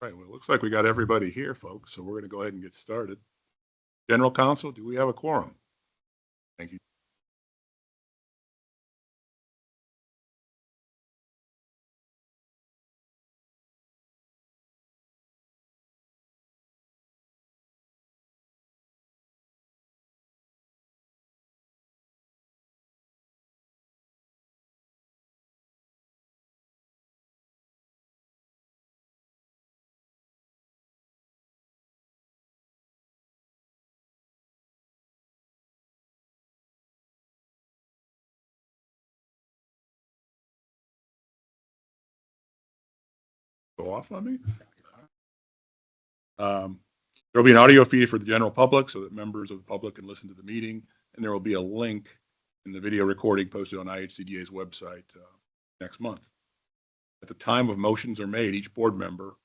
Right, well, it looks like we got everybody here, folks, so we're going to go ahead and get started. General Counsel, do we have a quorum? Thank you. Go off on me. There'll be an audio feed for the general public so that members of the public can listen to the meeting, and there will be a link in the video recording posted on IHCDA's website next month. At the time of motions are made, each board member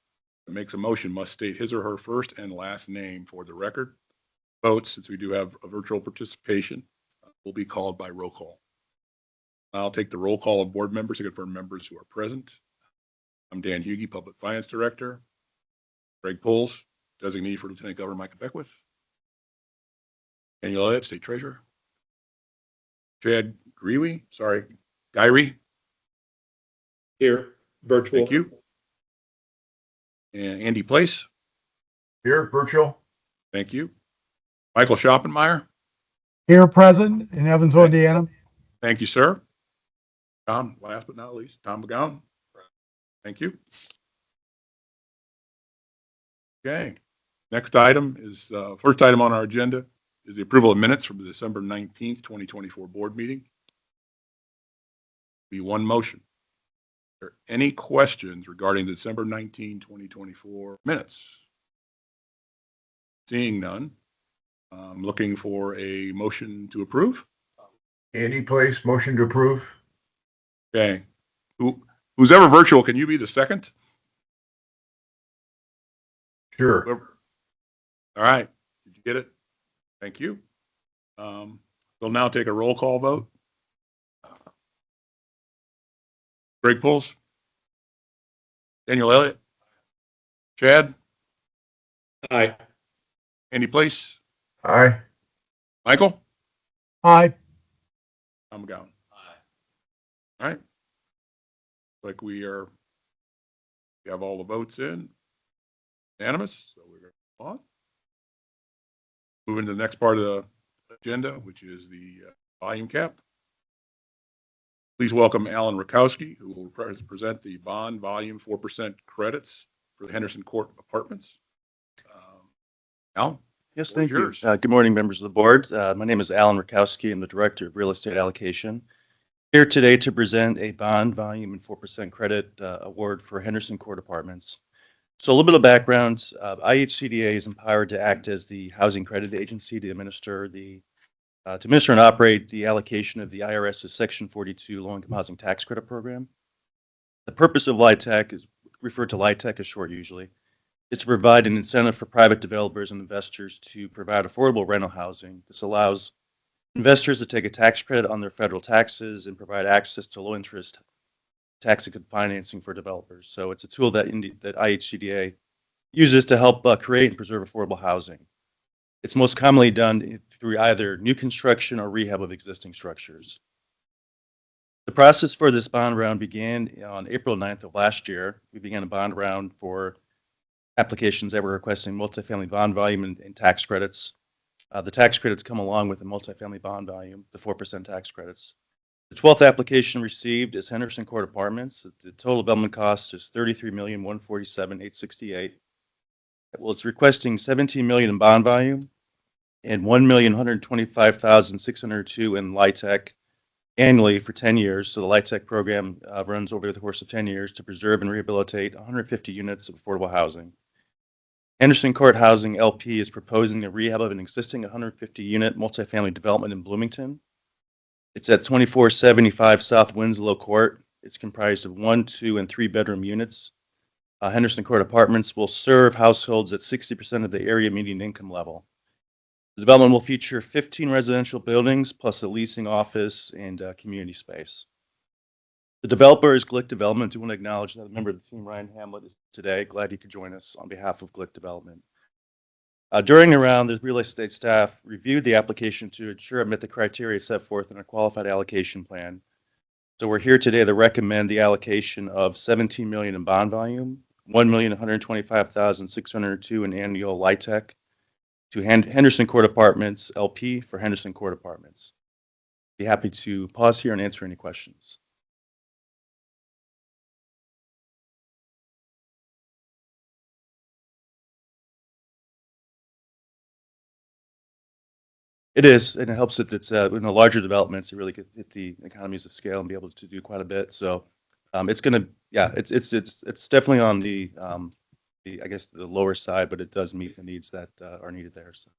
that makes a motion must state his or her first and last name for the record. Votes, since we do have a virtual participation, will be called by roll call. I'll take the roll call of board members to confirm members who are present. I'm Dan Hughey, Public Finance Director. Greg Poles, Designee for Lieutenant Governor Micah Beckwith. Daniel Elliott, State Treasurer. Chad Guyrie. Here, virtual. Thank you. And Andy Place. Here, virtual. Thank you. Michael Schoppenmeyer. Here, present in Evansville, Indiana. Thank you, sir. Tom, last but not least, Tom McGowan. Thank you. Okay. Next item is, first item on our agenda is the approval of minutes from the December 19th, 2024 board meeting. Be one motion. Are there any questions regarding the December 19, 2024 minutes? Seeing none, I'm looking for a motion to approve. Andy Place, motion to approve. Okay. Who's ever virtual, can you be the second? Sure. Whoever. All right. Did you get it? Thank you. We'll now take a roll call vote. Greg Poles. Daniel Elliott. Chad. Aye. Andy Place. Aye. Michael. Aye. I'm McGowan. Aye. All right. Like we have all the votes in. Unanimous. So we're going to move on. Moving to the next part of the agenda, which is the volume cap. Please welcome Alan Rakowski, who will present the bond volume 4% credits for the Henderson Court Apartments. Alan? Yes, thank you. Good morning, members of the board. My name is Alan Rakowski. I'm the Director of Real Estate Allocation. Here today to present a bond volume and 4% credit award for Henderson Court Apartments. So a little bit of background, IHCDA is empowered to act as the housing credit agency to administer and operate the allocation of the IRS's Section 42 low-income housing tax credit program. The purpose of LIHTC is referred to LIHTC as short usually, is to provide an incentive for private developers and investors to provide affordable rental housing. This allows investors to take a tax credit on their federal taxes and provide access to low-interest tax-exempt financing for developers. So it's a tool that IHCDA uses to help create and preserve affordable housing. It's most commonly done through either new construction or rehab of existing structures. The process for this bond round began on April 9th of last year. We began a bond round for applications that were requesting multifamily bond volume and tax credits. The tax credits come along with the multifamily bond volume, the 4% tax credits. The 12th application received is Henderson Court Apartments. The total development cost is $33,147,868. Well, it's requesting $17 million in bond volume and $1,125,602 in LIHTC annually for 10 years. So the LIHTC program runs over the course of 10 years to preserve and rehabilitate 150 units of affordable housing. Henderson Court Housing LP is proposing the rehab of an existing 150-unit multifamily development in Bloomington. It's at 2475 South Winslow Court. It's comprised of 1, 2, and 3-bedroom units. Henderson Court Apartments will serve households at 60% of the area median income level. The development will feature 15 residential buildings plus a leasing office and community space. The developer is Glick Development. I do want to acknowledge that a member of the team, Ryan Hamlet, is today. Glad he could join us on behalf of Glick Development. During the round, the real estate staff reviewed the application to ensure it met the criteria set forth in a qualified allocation plan. So we're here today to recommend the allocation of $17 million in bond volume, $1,125,602 in annual LIHTC to Henderson Court Apartments LP for Henderson Court Apartments. Be happy to pause here and answer any questions. It is, and it helps that it's in the larger developments, you really get the economies of scale and be able to do quite a bit. So it's going to, yeah, it's definitely on the I guess the lower side, but it does meet the needs that are needed there. So.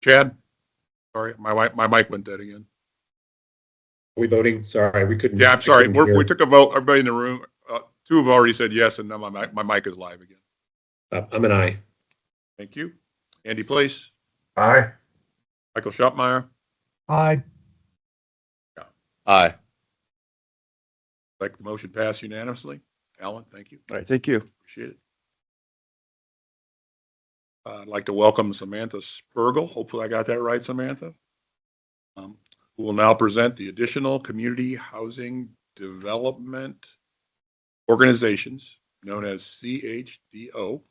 Chad? Sorry, my mic went dead again. Are we voting? Sorry, we couldn't. Yeah, I'm sorry. couldn't hear. We took a vote. Everybody in the room, two have already said yes, and now my mic is live again. I'm an aye. Thank you. Andy Place, Aye. Michael Schottmeyer, Aye. Aye. like the motion passed unanimously. Alan, thank you. All right, thank you. Appreciate it. I'd like to welcome Samantha Spurgel. Hopefully I got that right, Samantha. Who will now present the additional community housing development organizations known as CHDO,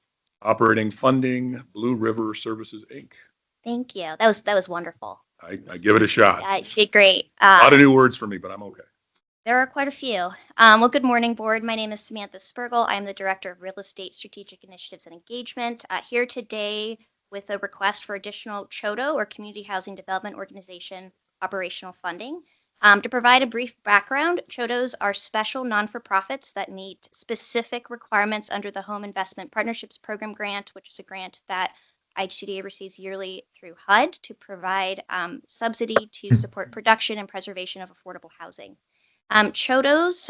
operating funding Blue River Services, Inc. Thank you. That was wonderful. I give it a shot. Yeah, you did great. A lot of new words for me, but I'm okay. There are quite a few. Well, good morning, board. My name is Samantha Spurgel. I'm the Director of Real Estate Strategic Initiatives and Engagement. Here today with a request for additional CHODO, or Community Housing Development Organization, operational funding. To provide a brief background, CHODOs are special non-for-profits that meet specific requirements under the Home Investment Partnerships Program grant, which is a grant that IHCDA receives yearly through HUD to provide subsidy to support production and preservation of affordable housing. CHODOs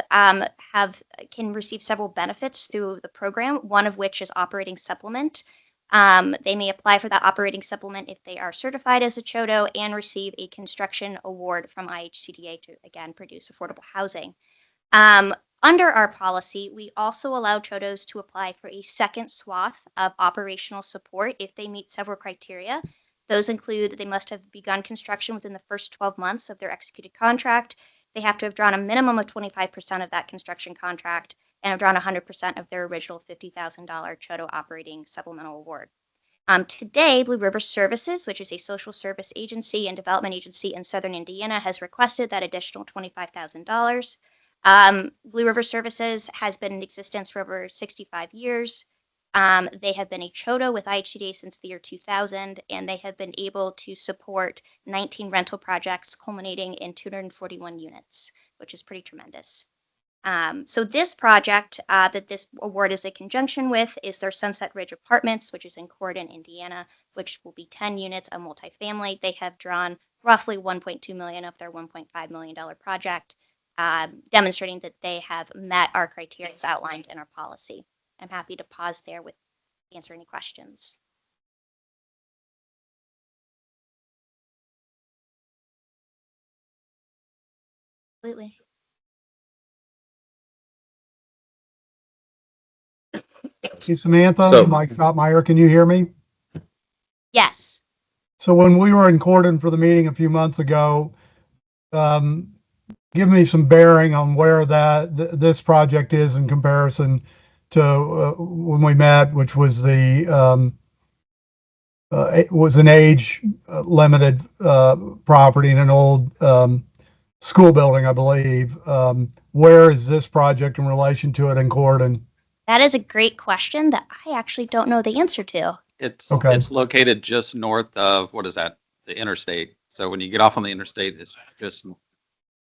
can receive several benefits through the program, one of which is operating supplement. They may apply for that operating supplement if they are certified as a CHODO and receive a construction award from IHCDA to, again, produce affordable housing. Under our policy, we also allow CHODOs to apply for a second swath of operational support if they meet several criteria. Those include they must have begun construction within the first 12 months of their executed contract. They have to have drawn a minimum of 25% of that construction contract and have drawn 100% of their original $50,000 CHODO operating supplemental award. Today, Blue River Services, which is a social service agency and development agency in Southern Indiana, has requested that additional $25,000. Blue River Services has been in existence for over 65 years. They have been a CHODO with IHCDA since the year 2000, and they have been able to support 19 rental projects culminating in 241 units, which is pretty tremendous. So this project that this award is a conjunction with is their Sunset Ridge Apartments, which is in Corydon, Indiana, which will be 10 units, a multifamily. They have drawn roughly $1.2 million of their $1.5 million project, demonstrating that they have met our criteria as outlined in our policy. I'm happy to pause there with answer any questions. Absolutely. See Samantha, So- Mike Schottmeyer, can you hear me? Yes. So when we were in Corydon for the meeting a few months ago, give me some bearing on where this project is in comparison to when we met, which was it was an age limited property in an old school building, I believe. Where is this project in relation to it in Corydon? That is a great question that I actually don't know the answer to. Okay. It's located just north of, what is that? The interstate. So when you get off on the interstate, it's just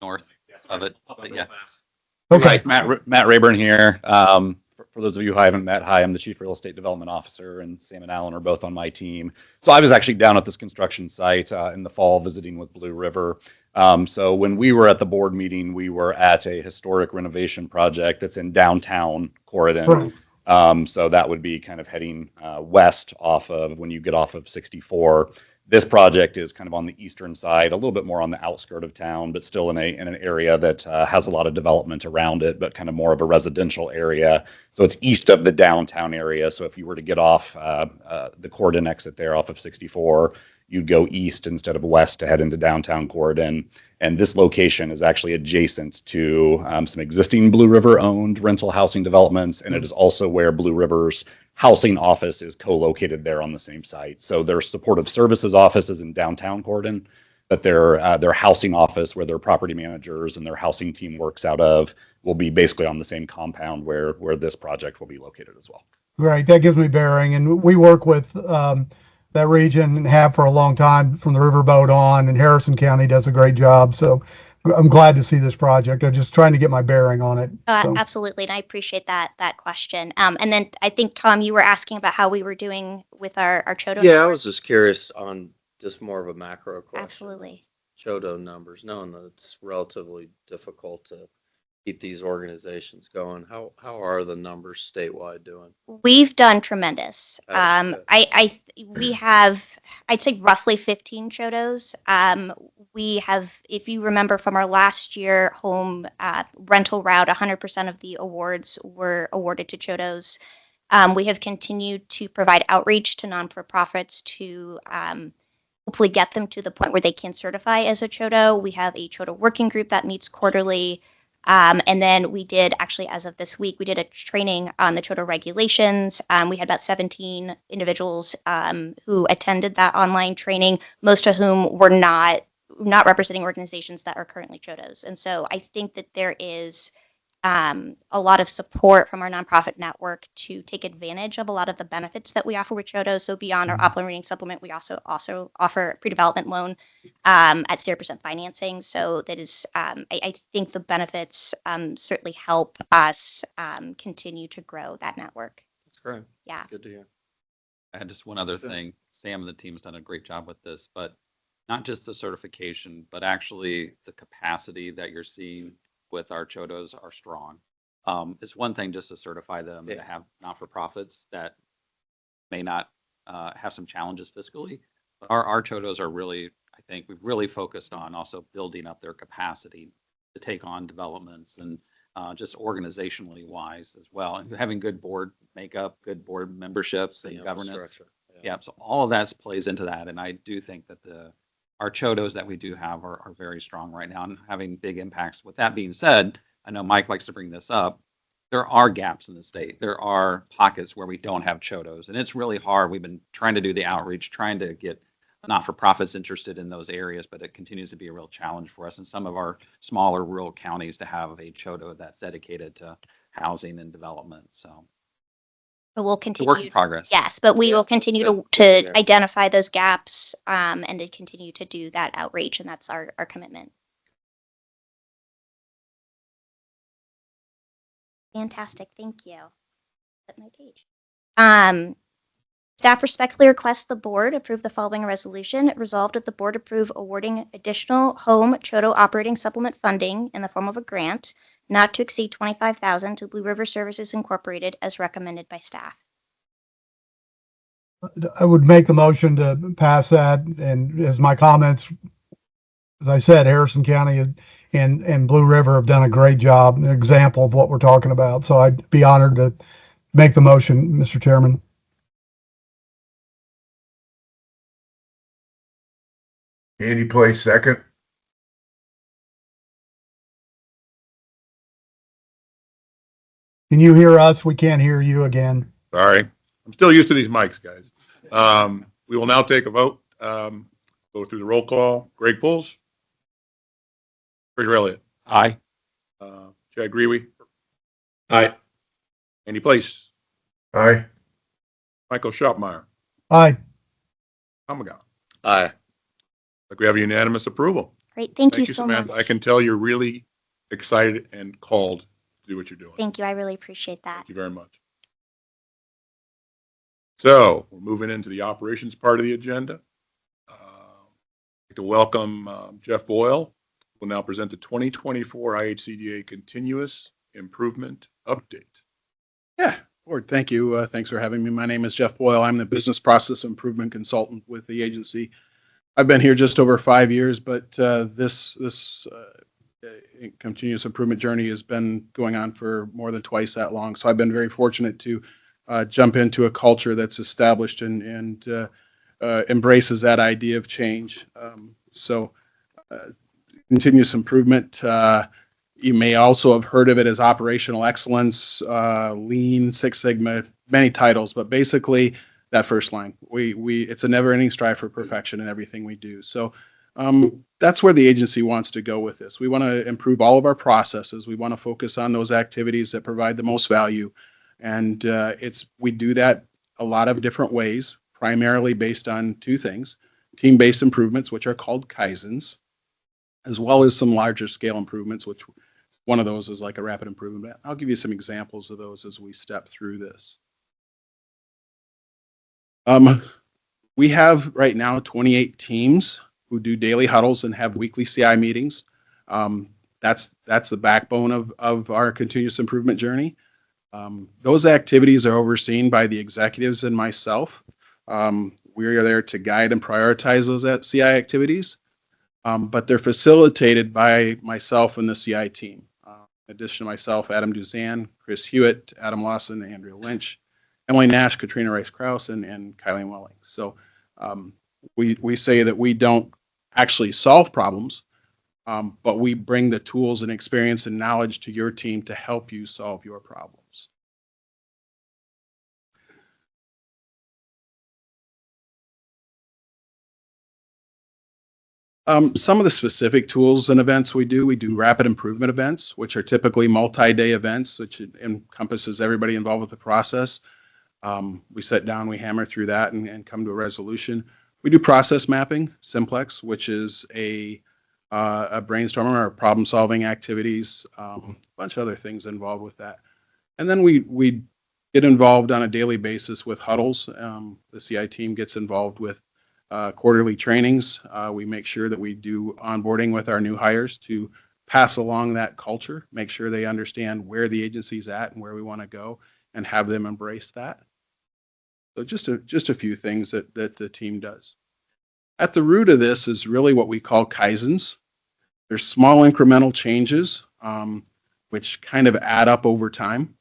north of it. But yeah. Okay. Right, Matt Rayburn here. For those of you who I haven't met, hi, I'm the Chief Real Estate Development Officer, and Sam and Alan are both on my team. So I was actually down at this construction site in the fall visiting with Blue River. So when we were at the board meeting, we were at a historic renovation project that's in downtown Corridon. Right. So that would be kind of heading west off of when you get off of 64. This project is kind of on the eastern side, a little bit more on the outskirt of town, but still in an area that has a lot of development around it, but kind of more of a residential area. So it's east of the downtown area. So if you were to get off the Corridon exit there off of 64, you'd go east instead of west to head into downtown Corridon. And this location is actually adjacent to some existing Blue River owned rental housing developments. And it is also where Blue River's housing office is co-located there on the same site. So their supportive services office is in downtown Corridon, but their housing office where their property managers and their housing team works out of will be basically on the same compound where this project will be located as well. Great. That gives me bearing. And we work with that region and have for a long time from the riverboat on, and Harrison County does a great job. So I'm glad to see this project. I'm just trying to get my bearing on it. So. Absolutely, and I appreciate that question. And then I think, Tom, you were asking about how we were doing with our Chodo. Yeah, I network. was just curious on just more of a macro question. Absolutely. Chodo numbers, knowing that it's relatively difficult to keep these organizations going. How are the numbers statewide doing? We've done tremendous. That's good. We have, I'd say, roughly 15 Chodos. We have, if you remember from our last year home rental route, 100% of the awards were awarded to Chodos. We have continued to provide outreach to non-for-profits to hopefully get them to the point where they can certify as a Chodo. We have a Chodo working group that meets quarterly. And then we did, actually, as of this week, we did a training on the Chodo regulations. We had about 17 individuals who attended that online training, most of whom were not representing organizations that are currently Chodos. And so I think that there is a lot of support from our nonprofit network to take advantage of a lot of the benefits that we offer with Chodo. So beyond our upland reading supplement, we also offer pre-development loan at 0% financing. So that is, I think the benefits certainly help us continue to grow that network. That's great. Yeah. Good to hear. I had just one other thing. Sam and the team has done a great job with this, but not just the certification, but actually the capacity that you're seeing with our Chodos are strong. It's one thing just to certify them to have not-for-profits that may not have some challenges fiscally. But our Chodos are really, I think we've really focused on also building up their capacity to take on developments and just organizationally wise as well. And having good board makeup, good board memberships and governance. Infrastructure. Yeah, so all of that plays into that. And I do think that our Chodos that we do have are very strong right now and having big impacts. With that being said, I know Mike likes to bring this up. There are gaps in the state. There are pockets where we don't have Chodos, and it's really hard. We've been trying to do the outreach, trying to get not-for-profits interested in those areas, but it continues to be a real challenge for us in some of our smaller rural counties to have a Chodo that's dedicated to housing and development. So But we'll it's a continue. work in progress. Yes, but we will continue to identify those gaps and to continue to do that outreach, and that's our commitment. Fantastic, thank you. At my page. Staff respectfully requests the board approve the following resolution. Resolved that the board approve awarding additional home Chodo operating supplement funding in the form of a grant not to exceed $25,000 to Blue River Services Incorporated as recommended by staff. I would make the motion to pass that. And as my comments, as I said, Harrison County and Blue River have done a great job, an example of what we're talking about. So I'd be honored to make the motion, Mr. Chairman. Andy Place, second. Can you hear us? We can't hear you again. Sorry. I'm still used to these mics, guys. We will now take a vote. Go through the roll call. Greg Pulls. Fraser Elliott. Aye. Chad Grewe. Aye. Andy Place. Aye. Michael Schopmeyer. Aye. Amagon. Aye. Like we have unanimous approval. Great. Thank you so Samantha. much. I can tell you're really excited and called to do what you're doing. Thank you. I really appreciate that. Thank you very much. So we're moving into the operations part of the agenda. I'd like to welcome Jeff Boyle, who will now present the 2024 IHCDA Continuous Improvement Update. Yeah, Board, thank you. Thanks for having me. My name is Jeff Boyle. I'm the Business Process Improvement Consultant with the agency. I've been here just over 5 years, but this continuous improvement journey has been going on for more than twice that long. So I've been very fortunate to jump into a culture that's established and embraces that idea of change. Continuous improvement, you may also have heard of it as operational excellence, lean, Six Sigma, many titles, but basically that first line, it's a never-ending strive for perfection in everything we do. So that's where the agency wants to go with this. We want to improve all of our processes. We want to focus on those activities that provide the most value. And we do that a lot of different ways, primarily based on two things: team-based improvements, which are called Kaizens, as well as some larger scale improvements, which one of those is like a rapid improvement. I'll give you some examples of those as we step through this. We have right now 28 teams who do daily huddles and have weekly CI meetings. That's the backbone of our continuous improvement journey. Those activities are overseen by the executives and myself. We are there to guide and prioritize those CI activities, but they're facilitated by myself and the CI team. In addition to myself, Adam Duzan, Chris Hewitt, Adam Lawson, Andrea Lynch, Emily Nash, Katrina Rice-Krause, and Kylie Welling. So we say that we don't actually solve problems, but we bring the tools and experience and knowledge to your team to help you solve your problems. Some of the specific tools and events we do rapid improvement events, which are typically multi-day events, which encompasses everybody involved with the process. We sit down, we hammer through that and come to a resolution. We do process mapping, Simplex, which is a brainstorming or problem-solving activities, a bunch of other things involved with that. And then we get involved on a daily basis with huddles. The CI team gets involved with quarterly trainings. We make sure that we do onboarding with our new hires to pass along that culture, make sure they understand where the agency's at and where we want to go, and have them embrace that. So just a few things that the team does. At the root of this is really what we call Kaizens. There's small incremental changes, which kind of add up over time.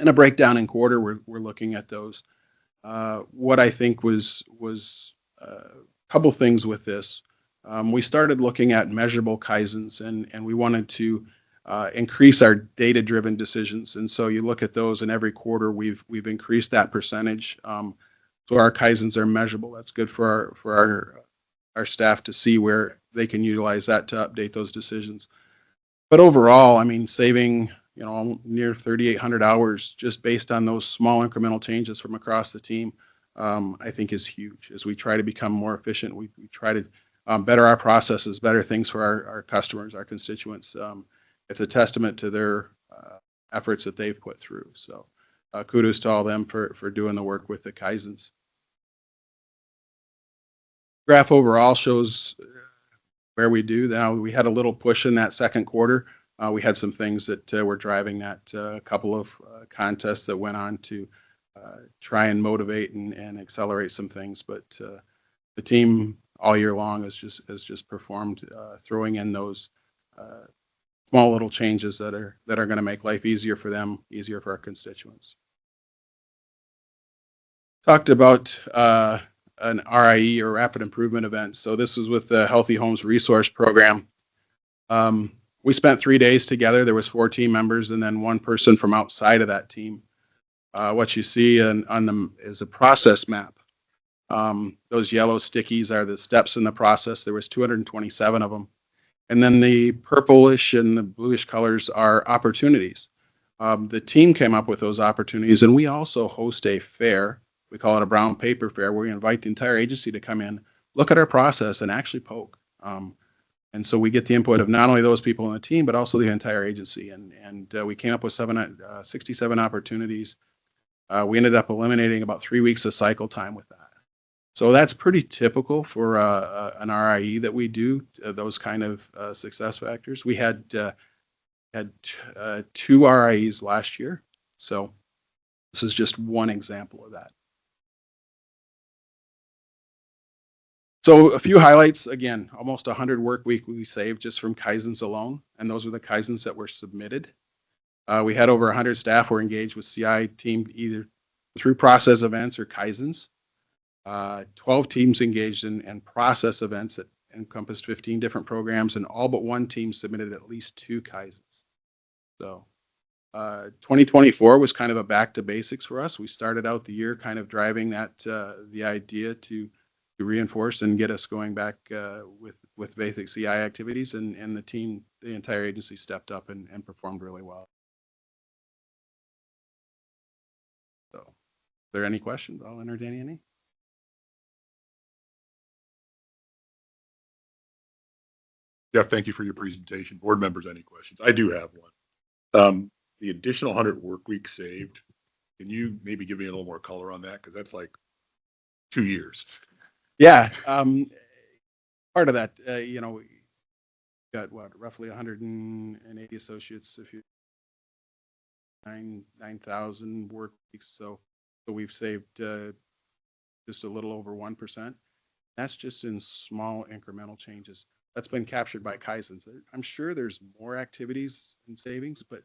And a breakdown in quarter, we're looking at those. What I think was a couple things with this. We started looking at measurable Kaizens, and we wanted to increase our data-driven decisions. And so you look at those, and every quarter we've increased that percentage. So our Kaizens are measurable. That's good for our staff to see where they can utilize that to update those decisions. But overall, I mean, saving near 3,800 hours just based on those small incremental changes from across the team, I think is huge. As we try to become more efficient, we try to better our processes, better things for our customers, our constituents. It's a testament to their efforts that they've put through. So kudos to all them for doing the work with the Kaizens. Graph overall shows where we do. Now, we had a little push in that second quarter. We had some things that were driving that, a couple of contests that went on to try and motivate and accelerate some things. But the team all year long has just performed, throwing in those small little changes that are going to make life easier for them, easier for our constituents. Talked about an RIE, or rapid improvement event. So this is with the Healthy Homes Resource Program. We spent 3 days together. There was 4 team members and then one person from outside of that team. What you see on them is a process map. Those yellow stickies are the steps in the process. There was 227 of them. And then the purplish and the bluish colors are opportunities. The team came up with those opportunities, and we also host a fair We call it a brown paper fair, where we invite the entire agency to come in, look at our process, and actually poke. And so we get the input of not only those people on the team, but also the entire agency. And we came up with 67 opportunities. We ended up eliminating about 3 weeks of cycle time with that. So that's pretty typical for an RIE that we do, those kind of success factors. We had 2 RIEs last year. So this is just one example of that. So a few highlights, again, almost 100 work week we saved just from Kaizens alone, and those are the Kaizens that were submitted. We had over 100 staff were engaged with CI team either through process events or Kaizens. 12 teams engaged in process events that encompassed 15 different programs, and all but one team submitted at least 2 Kaizens. So 2024 was kind of a back to basics for us. We started out the year kind of driving that the idea to reinforce and get us going back with basic CI activities, and the team, the entire agency stepped up and performed really well. So, are there any questions? I'll entertain any. Jeff, thank you for your presentation. Board members, any questions? I do have one. The additional 100 work weeks saved, can you maybe give me a little more color on that? Because that's like 2 years. Yeah, part of that, we got roughly 180 associates, if you 9,000 work weeks. So we've saved just a little over 1%. That's just in small incremental changes. That's been captured by Kaizens. I'm sure there's more activities and savings, but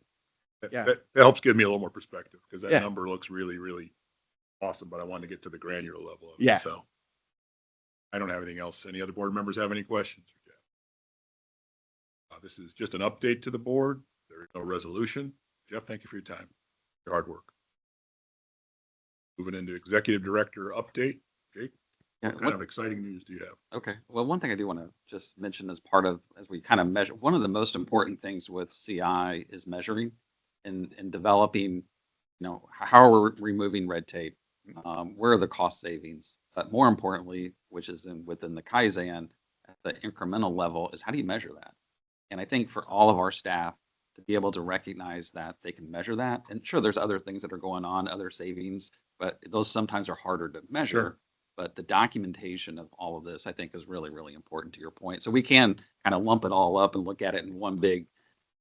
yeah, that helps give me a little more perspective, because that Yeah. number looks really, really awesome, but I wanted to get to the granular level of it. Yeah. So I don't have anything else. Any other board members have any questions for Jeff? This is just an update to the board. There is no resolution. Jeff, thank you for your time, your hard work. Moving into executive director update. Jake, Yeah, what kind of exciting news do you have? Okay. Well, one thing I do want to just mention as part of, as we kind of measure, one of the most important things with CI is measuring and developing, how are we removing red tape? Where are the cost savings? But more importantly, which is within the Kaizen, at the incremental level, is how do you measure that? And I think for all of our staff to be able to recognize that they can measure that, and sure, there's other things that are going on, other savings, but those sometimes are harder to measure. Sure. But the documentation of all of this, I think, is really, really important to your point. So we can kind of lump it all up and look at it in one big,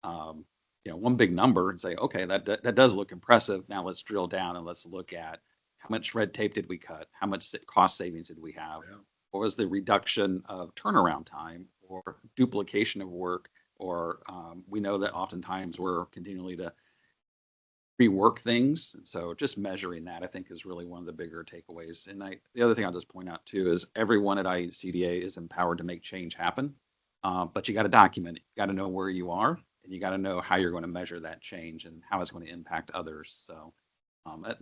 one big number and say, okay, that does look impressive. Now let's drill down and let's look at how much red tape did we cut? How much cost savings did we have? Yeah. What was the reduction of turnaround time or duplication of work? Or we know that oftentimes we're continually to rework things. So just measuring that, I think, is really one of the bigger takeaways. And the other thing I'll just point out too is everyone at IHCDA is empowered to make change happen. But you got to document it. You got to know where you are, and you got to know how you're going to measure that change and how it's going to impact others. So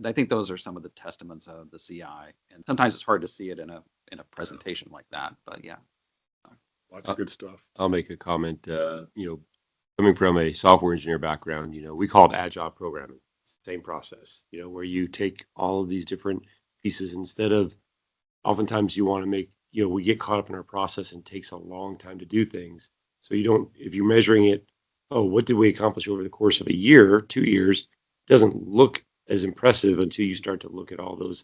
I think those are some of the testaments of the CI. And sometimes it's hard to see it in a presentation like that. But yeah. Lots of good stuff. I'll make a comment. Coming from a software engineer background, we call it agile programming. It's the same process, where you take all of these different pieces instead of, oftentimes you want to make, we get caught up in our process and it takes a long time to do things. So if you're measuring it, what did we accomplish over the course of a year, 2 years, it doesn't look as impressive until you start to look at all those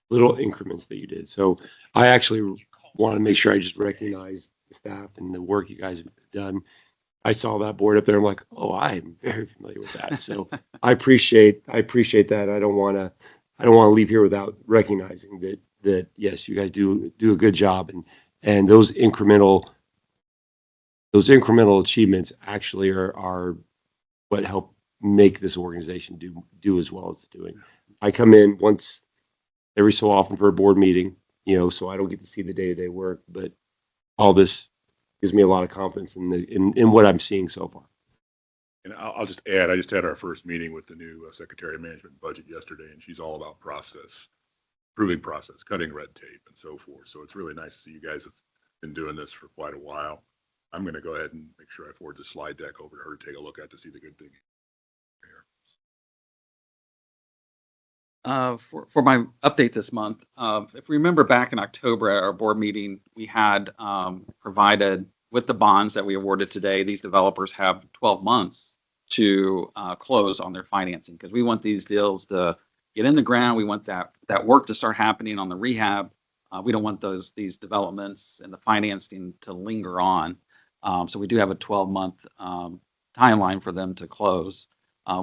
little increments that you did. So I actually want to make sure I just recognize the staff and the work you guys have done. I saw that board up there. I'm like, I'm very familiar with that. So I appreciate that. I don't want to leave here without recognizing that yes, you guys do a good job, and those incremental achievements actually are what help make this organization do as well as it's doing. I come in once every so often for a board meeting, so I don't get to see the day-to-day work, but all this gives me a lot of confidence in what I'm seeing so far. And I'll just add, I just had our first meeting with the new Secretary of Management and Budget yesterday, and she's all about process, improving process, cutting red tape, and so forth. So it's really nice to see you guys have been doing this for quite a while. I'm going to go ahead and make sure I forward the slide deck over to her to take a look at to see the good thing here. For my update this month, if we remember back in October at our board meeting, we had provided with the bonds that we awarded today, these developers have 12 months to close on their financing because we want these deals to get in the ground. We want that work to start happening on the rehab. We don't want these developments and the financing to linger on. So we do have a 12-month timeline for them to close.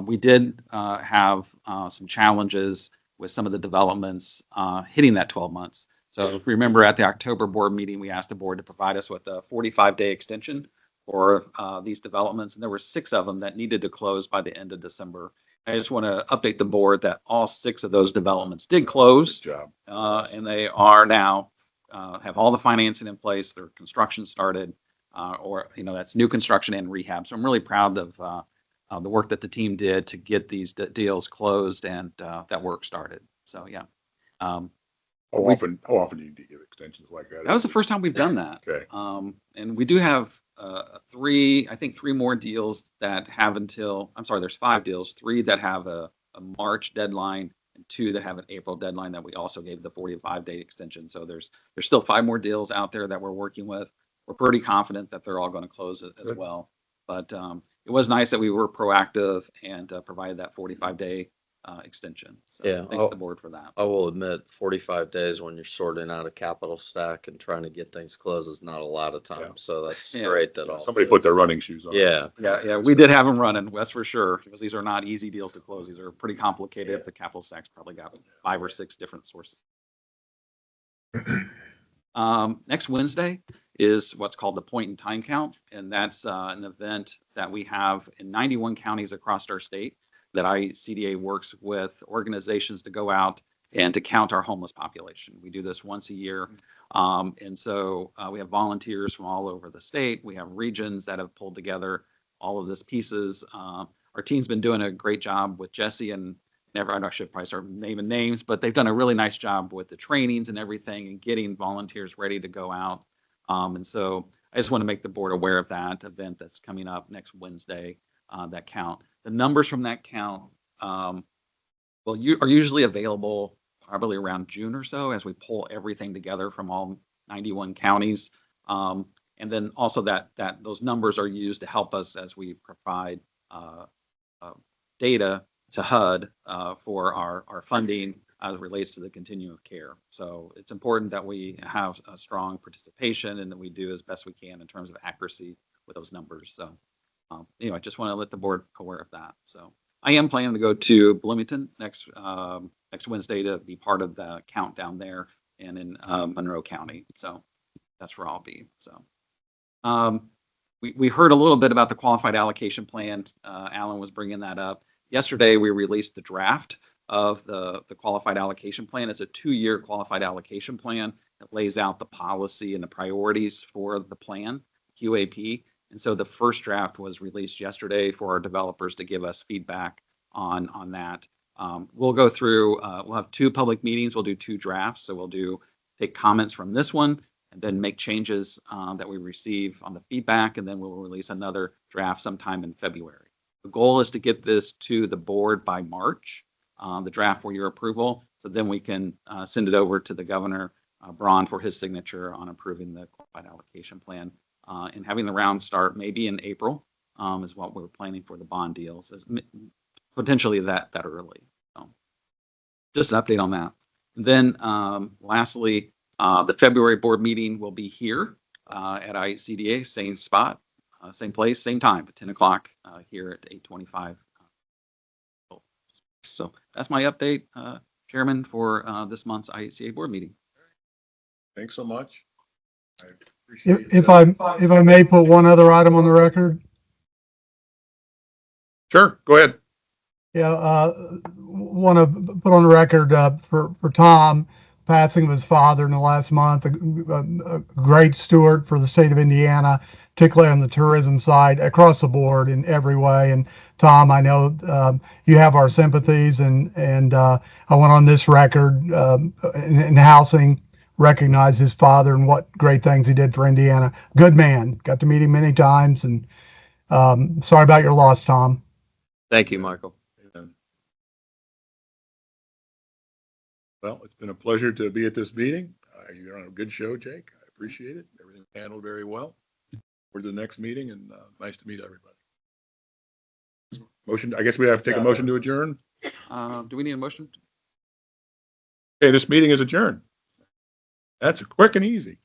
We did have some challenges with some of the developments hitting that 12 months. So if you remember at the October board meeting, we asked the board to provide us with a 45-day extension for these developments. And there were 6 of them that needed to close by the end of December. I just want to update the board that all 6 of those developments did close. Good job. And they are now have all the financing in place. Their construction started, or that's new construction and rehab. So I'm really proud of the work that the team did to get these deals closed and that work started. So yeah. How often do you give extensions like that? That was the first time we've done that. Okay. And we do have 3 more deals that have there's 5 deals, 3 that have a March deadline and 2 that have an April deadline that we also gave the 45-day extension. So there's still 5 more deals out there that we're working with. We're pretty confident that they're all going to close as well. But it was nice that we were proactive and provided that 45-day extension. So Yeah, thank the board for that. I will admit, 45 days when you're sorting out a capital stack and trying to get things closed is not a lot of time. Yeah. So that's Yeah. great that all. Somebody put their running shoes on. Yeah. Yeah, we did have them running, that's for sure, because these are not easy deals to close. These are pretty complicated. The capital stack's probably got 5 or 6 different sources. Next Wednesday is what's called the point in time count, and that's an event that we have in 91 counties across our state that IHCDA works with organizations to go out and to count our homeless population. We do this once a year, and so we have volunteers from all over the state. We have regions that have pulled together all of this pieces. Our team's been doing a great job with Jesse and I should probably start naming names, but they've done a really nice job with the trainings and everything and getting volunteers ready to go out. And so I just want to make the board aware of that event that's coming up next Wednesday, that count. The numbers from that count, are usually available probably around June or so as we pull everything together from all 91 counties. And then also that those numbers are used to help us as we provide data to HUD for our funding as it relates to the continuum of care. So it's important that we have a strong participation and that we do as best we can in terms of accuracy with those numbers. So I just want to let the board aware of that. So I am planning to go to Bloomington next Wednesday to be part of the countdown there and in Monroe County. So that's where I'll be. So we heard a little bit about the qualified allocation plan. Alan was bringing that up. Yesterday, we released the draft of the qualified allocation plan. It's a 2-year qualified allocation plan that lays out the policy and the priorities for the plan, QAP. And so the first draft was released yesterday for our developers to give us feedback on that. We'll go through, we'll have 2 public meetings. We'll do 2 drafts. So we'll take comments from this one and then make changes that we receive on the feedback. And then we'll release another draft sometime in February. The goal is to get this to the board by March, the draft for your approval. So then we can send it over to the governor, Braun, for his signature on approving the qualified allocation plan. And having the round start maybe in April is what we're planning for the bond deals, is potentially that early. So just an update on that. And then lastly, the February board meeting will be here at IHCDA, same spot. Same place, same time, at 10 o'clock here at 8:25. So that's my update, Chairman, for this month's IHCA board meeting. Thanks so much. I appreciate If I may put one other item on the record. Sure, go ahead. Yeah, want to put on the record for Tom, passing of his father in the last month, a great steward for the state of Indiana, particularly on the tourism side, across the board in every way. And Tom, I know you have our sympathies, and I want on this record in housing recognize his father and what great things he did for Indiana. Good man. Got to meet him many times, and sorry about your loss, Tom. Thank you, Michael. Well, it's been a pleasure to be at this meeting. You're on a good show, Jake. I appreciate it. Everything handled very well. For the next meeting, and nice to meet everybody. Motion, I guess we have to take a motion to adjourn. Do we need a motion? Okay, this meeting is adjourned. That's quick and easy.